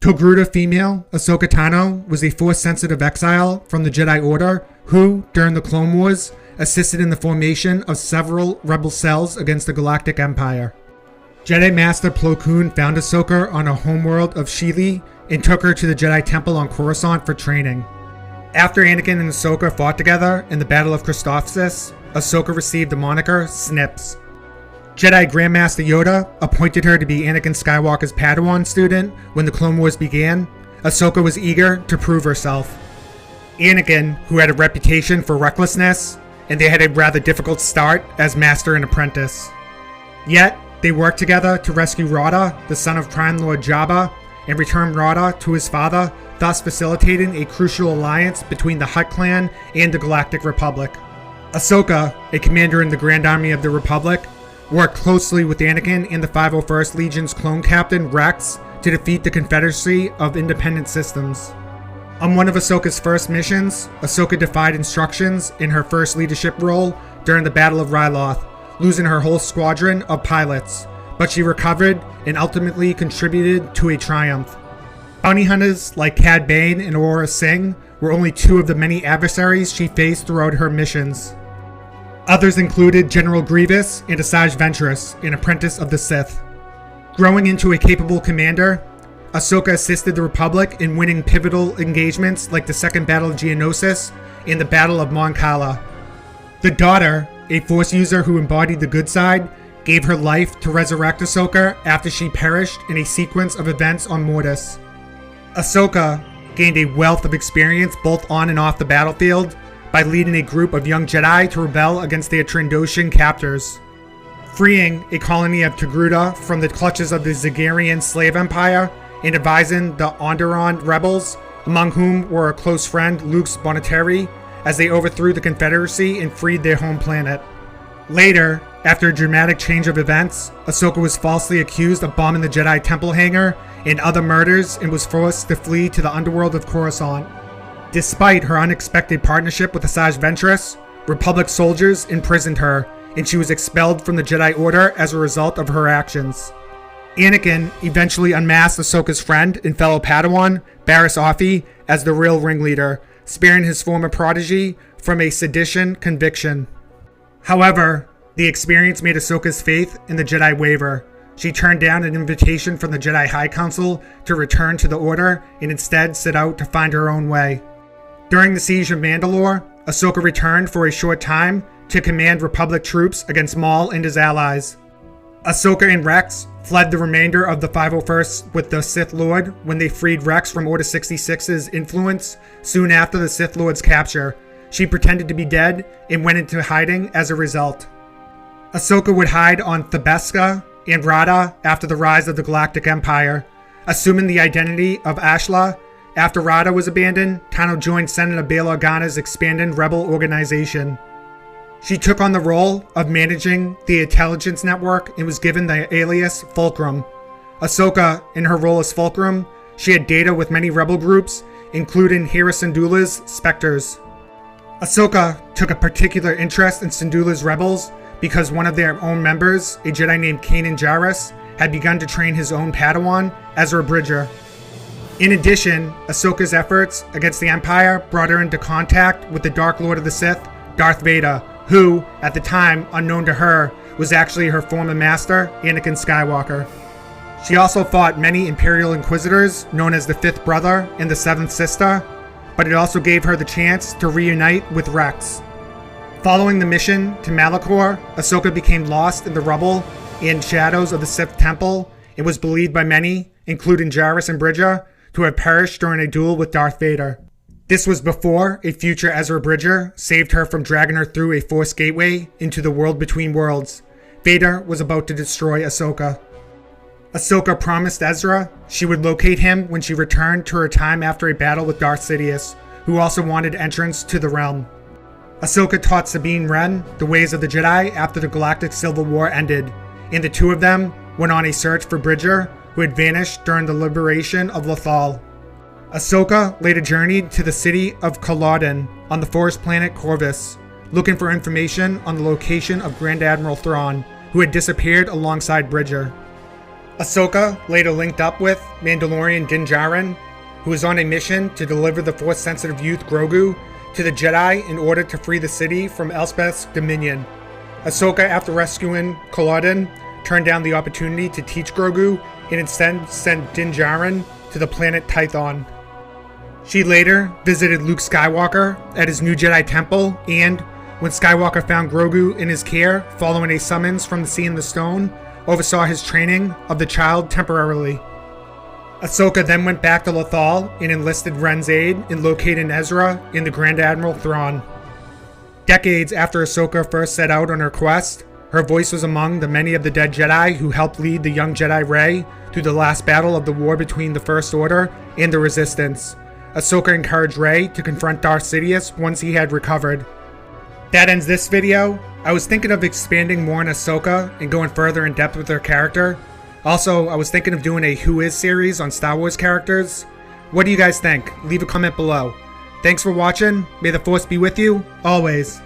Togruta female Ahsoka Tano was a Force-sensitive exile from the Jedi Order who, during the Clone Wars, assisted in the formation of several rebel cells against the Galactic Empire. Jedi Master Plo Koon found Ahsoka on a homeworld of Shili and took her to the Jedi Temple on Coruscant for training. After Anakin and Ahsoka fought together in the Battle of Christophsis, Ahsoka received the moniker Snips. Jedi Grand Master Yoda appointed her to be Anakin Skywalker's Padawan student when the Clone Wars began. Ahsoka was eager to prove herself. Anakin, who had a reputation for recklessness, and they had a rather difficult start as master and apprentice. Yet, they worked together to rescue Rada, the son of Crime Lord Jabba, and return Rada to his father, thus facilitating a crucial alliance between the Hutt clan and the Galactic Republic. Ahsoka, a commander in the Grand Army of the Republic, worked closely with Anakin and the 501st Legion's clone captain Rex to defeat the Confederacy of Independent Systems. On one of Ahsoka's first missions, Ahsoka defied instructions in her first leadership role during the Battle of Ryloth, losing her whole squadron of pilots, but she recovered and ultimately contributed to a triumph. Bounty hunters like Cad Bane and Aurora Singh were only two of the many adversaries she faced throughout her missions. Others included General Grievous and Asajj Ventress, an apprentice of the Sith. Growing into a capable commander, Ahsoka assisted the Republic in winning pivotal engagements like the Second Battle of Geonosis and the Battle of Mon Cala. The daughter, a Force user who embodied the good side, gave her life to resurrect Ahsoka after she perished in a sequence of events on Mortis. Ahsoka gained a wealth of experience both on and off the battlefield by leading a group of young Jedi to rebel against their Trandoshan captors, freeing a colony of Togruta from the clutches of the Zagarian slave empire, and advising the Onderon rebels, among whom were a close friend Luke Bonateri, as they overthrew the Confederacy and freed their home planet. Later, after a dramatic change of events, Ahsoka was falsely accused of bombing the Jedi Temple hangar and other murders and was forced to flee to the underworld of Coruscant. Despite her unexpected partnership with Asajj Ventress, Republic soldiers imprisoned her, and she was expelled from the Jedi Order as a result of her actions. Anakin eventually unmasked Ahsoka's friend and fellow Padawan, Barriss Offee, as the real ringleader, sparing his former protege from a sedition conviction. However, the experience made Ahsoka's faith in the Jedi waver. She turned down an invitation from the Jedi High Council to return to the Order and instead set out to find her own way. During the Siege of Mandalore, Ahsoka returned for a short time to command Republic troops against Maul and his allies. Ahsoka and Rex fled the remainder of the 501st with the Sith Lord when they freed Rex from Order 66's influence soon after the Sith Lord's capture. She pretended to be dead and went into hiding as a result. Ahsoka would hide on Thebesca and Rada after the rise of the Galactic Empire, assuming the identity of Ashla. After Rada was abandoned, Tano joined Senator Bail Organa's expanded rebel organization. She took on the role of managing the intelligence network and was given the alias Fulcrum. Ahsoka, in her role as Fulcrum, she had data with many rebel groups, including Hera Syndulla's Spectres. Ahsoka took a particular interest in Syndulla's rebels because one of their own members, a Jedi named Kanan Jarrus, had begun to train his own Padawan, Ezra Bridger. In addition, Ahsoka's efforts against the Empire brought her into contact with the Dark Lord of the Sith, Darth Vader, who, at the time unknown to her, was actually her former master, Anakin Skywalker. She also fought many Imperial Inquisitors, known as the Fifth Brother and the Seventh Sister, but it also gave her the chance to reunite with Rex. Following the mission to Malachor, Ahsoka became lost in the rubble and shadows of the Sith Temple and was believed by many, including Jarrus and Bridger, to have perished during a duel with Darth Vader. This was before a future Ezra Bridger saved her from dragging her through a Force gateway into the world between worlds. Vader was about to destroy Ahsoka. Ahsoka promised Ezra she would locate him when she returned to her time after a battle with Darth Sidious, who also wanted entrance to the realm. Ahsoka taught Sabine Wren the ways of the Jedi after the Galactic Civil War ended, and the two of them went on a search for Bridger, who had vanished during the liberation of Lothal. Ahsoka later journeyed to the city of Culloden on the forest planet Corvus, looking for information on the location of Grand Admiral Thrawn, who had disappeared alongside Bridger. Ahsoka later linked up with Mandalorian Din Djarin, who was on a mission to deliver the Force-sensitive youth Grogu to the Jedi in order to free the city from Elspeth's dominion. Ahsoka, after rescuing Culloden, turned down the opportunity to teach Grogu and instead sent Din Djarin to the planet Tython. She later visited Luke Skywalker at his new Jedi Temple and, when Skywalker found Grogu in his care following a summons from the Sea in the Stone, oversaw his training of the child temporarily. Ahsoka then went back to Lothal and enlisted Ren's aid in locating Ezra and the Grand Admiral Thrawn. Decades after Ahsoka first set out on her quest, her voice was among the many of the dead Jedi who helped lead the young Jedi Rey through the last battle of the war between the First Order and the Resistance. Ahsoka encouraged Rey to confront Darth Sidious once he had recovered. That ends this video. I was thinking of expanding more on Ahsoka and going further in depth with her character. Also, I was thinking of doing a Who Is series on Star Wars characters. What do you guys think? Leave a comment below. Thanks for watching. May the Force be with you, always.